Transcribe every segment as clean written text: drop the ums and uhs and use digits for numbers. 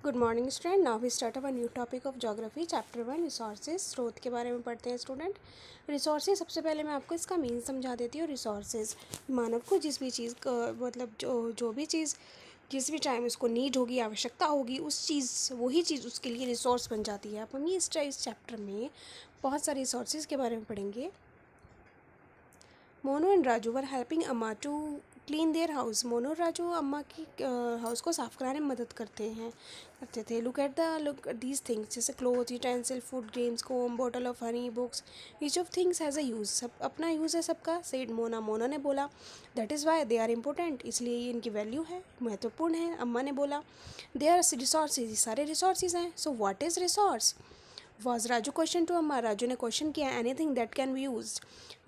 Good morning student. Now we start our new topic of geography chapter 1 resources. स्रोत के बारे में पढ़ते हैं स्टूडेंट। रिसोर्सेज, सबसे पहले मैं आपको इसका मीन समझा देती हूँ। रिसोर्सेज मानव को जिस भी चीज़ का मतलब जो भी चीज़ जिस भी टाइम उसको नीड होगी, आवश्यकता होगी, उस चीज़ वही चीज़ उसके लिए रिसोर्स बन जाती है। अब हम इस चैप्टर में बहुत सारे रिसोर्सेज के बारे में पढ़ेंगे। Monu and Raju were helping amma to clean their house. Monu और राजू अम्मा की हाउस को साफ़ कराने में मदद करते थे। लुक एट दीज थिंग्स, जैसे cloth, utensil, food, grains, comb, bottle of honey, books. Each of things has a use, सब अपना यूज़ है सबका। सेड मोना, मोना ने बोला। That is why they are important, इसलिए ये इनकी वैल्यू है, महत्वपूर्ण है। अम्मा ने बोला। दे आर रिसोर्सेज, सारे रिसोर्सेज हैं। So what is resource? Was Raju question to Amma. Raju ने क्वेश्चन किया। Anything that can be use,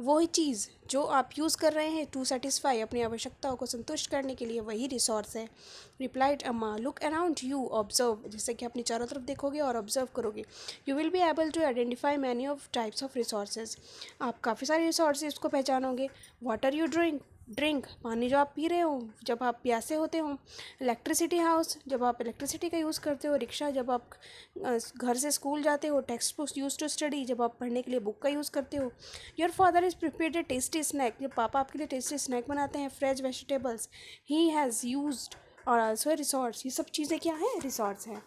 वही चीज़ जो आप यूज़ कर रहे हैं टू सेटिस्फाई, अपनी आवश्यकताओं को संतुष्ट करने के लिए, वही रिसोर्स है। रिप्लाइड अम्मा। लुक अराउंड यू, ऑब्जर्व, जैसे कि अपनी चारों तरफ देखोगे और ऑब्जर्व करोगे, you will be able to identify many of types of resources. आप काफ़ी सारे रिसोर्सेज को पहचानोगे। वाटर यू ड्रिंक, पानी जो आप पी रहे हो जब आप प्यासे होते हो। इलेक्ट्रिसिटी हाउस, जब आप इलेक्ट्रिसिटी का यूज़ करते हो। रिक्शा, जब आप घर से स्कूल जाते हो। Text book use to study, जब आप पढ़ने के लिए बुक का यूज़ करते हो। Your father is prepared a tasty snack, जब पापा आपके लिए टेस्टी स्नैक बनाते हैं। Fresh vegetables, he has used, और आल्सो रिसोर्स। ये सब चीज़ें क्या हैं? रिसोर्स हैं।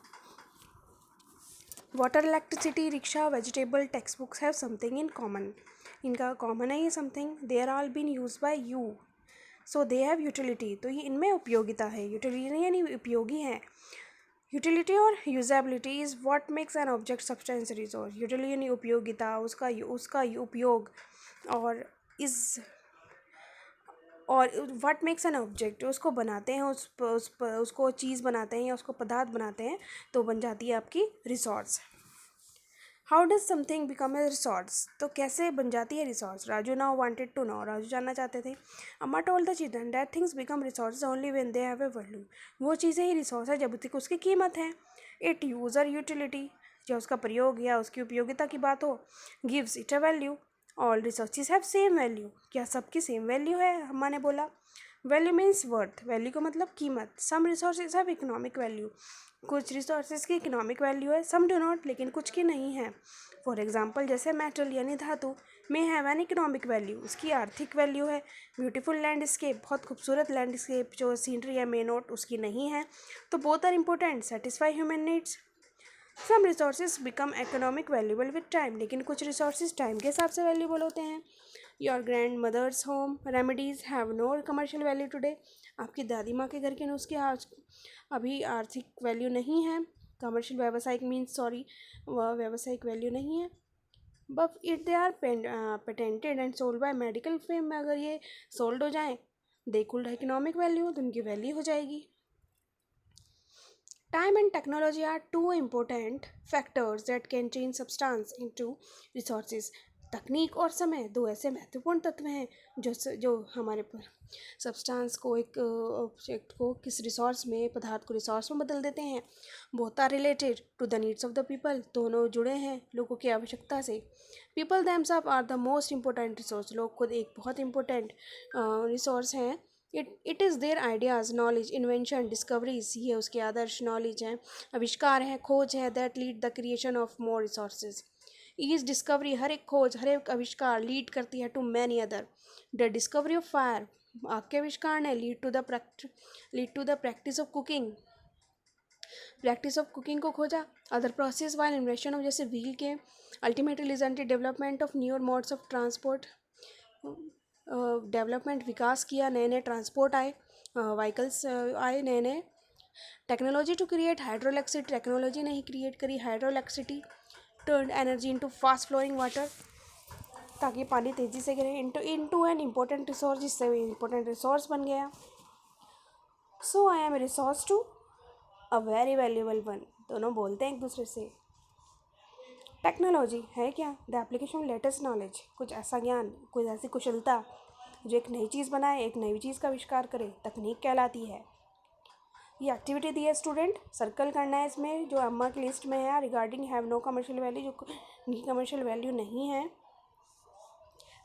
Water, electricity, rickshaw, vegetable, text books have something in common, इनका कॉमन है ये something. They are all been use by you, so they have utility, तो ये इनमें उपयोगिता है। यूटिलिटी यानी उपयोगी है। यूटिलिटी और usability is what makes an object substance resource. Utility यानी उपयोगिता, उसका उपयोग, और इज़ और व्हाट मेक्स एन ऑब्जेक्ट, उसको बनाते हैं, उसको चीज़ बनाते हैं या उसको पदार्थ बनाते हैं, तो बन जाती है आपकी resource. How does something become a resource, तो कैसे बन जाती है resource? Raju now wanted to know, Raju जानना चाहते थे। Amma told the children that things become resource only when they have a value, वो चीज़ें ही रिसोर्स है जब तक उसकी कीमत है। इट यूज़र यूटिलिटी, जब उसका प्रयोग या उसकी उपयोगिता की बात हो। Gives it a value, all resources have same value, क्या सबकी सेम वैल्यू है? अम्मा ने बोला। वैल्यू मीन्स वर्थ, वैल्यू का मतलब कीमत। Some resources have economic value, कुछ रिसोर्सेज की इकोनॉमिक वैल्यू है। सम डू नॉट, लेकिन कुछ की नहीं है। फॉर एग्जाम्पल, जैसे मेटल यानी धातु में हैव एन इकोनॉमिक वैल्यू, उसकी आर्थिक वैल्यू है। ब्यूटीफुल लैंडस्केप, बहुत खूबसूरत लैंडस्केप जो सीनरी है, मे नोट, उसकी नहीं है। तो both are important, satisfy human needs. Some resources become economic valuable with time, लेकिन कुछ रिसोर्सेज टाइम के हिसाब से वैल्यूबल होते हैं। Your grandmother's home remedies have no commercial value today, आपकी दादी माँ के घर के नुस्खे आज अभी आर्थिक वैल्यू नहीं है। कमर्शियल, व्यावसायिक मीन्स, सॉरी, वह व्यावसायिक वैल्यू नहीं है। But it they are patented and sold by medical firms, में अगर ये सोल्ड हो जाएँ, दे कुड इकोनॉमिक वैल्यू, तो उनकी वैल्यू हो जाएगी। Time and technology are two important factors that can change substance into resources. तकनीक और समय दो ऐसे महत्वपूर्ण तत्व हैं जो हमारे सब्सटेंस को, एक ऑब्जेक्ट को, किस रिसोर्स में, पदार्थ को रिसोर्स में बदल देते हैं। Both are related to the needs of the people, दोनों जुड़े हैं लोगों की आवश्यकता से। People themselves are the most important resource, लोग खुद एक बहुत इम्पोर्टेंट रिसोर्स हैं। It is their ideas, knowledge, invention, discoveries, ये उसके आदर्श, नॉलेज हैं, आविष्कार हैं, खोज है, that lead the creation of more resources. Each discovery, हर एक खोज, हर एक आविष्कार लीड करती है to many other. The discovery of fire, आग के आविष्कार ने lead to the practice of cooking, practice of cooking को खोजा। Other process while invention of, जैसे व्हील के, ultimately resulted development of newer modes of transport, development, विकास किया, नए नए ट्रांसपोर्ट आए, व्हीकल्स आए नए नए। Technology to create hydroelectricity, technology ने ही क्रिएट करी hydroelectricity. Turn energy into fast flowing water, ताकि पानी तेज़ी से गिरे, इनटू एन इम्पोर्टेंट रिसोर्स, जिससे इम्पोर्टेंट रिसोर्स बन गया। So I am resource to a very valuable one, दोनों बोलते हैं एक दूसरे से। टेक्नोलॉजी है क्या? द एप्लीकेशन लेटेस्ट नॉलेज, कुछ ऐसा ज्ञान, कुछ ऐसी कुशलता जो एक नई चीज़ बनाए, एक नई चीज़ का आविष्कार करे, तकनीक कहलाती है। ये एक्टिविटी दी है स्टूडेंट, सर्कल करना है इसमें जो अम्मा की लिस्ट में है, regarding have no commercial value, जो इनकी कमर्शियल वैल्यू नहीं है।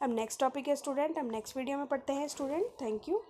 अब नेक्स्ट टॉपिक है स्टूडेंट, हम नेक्स्ट वीडियो में पढ़ते हैं स्टूडेंट। Thank you.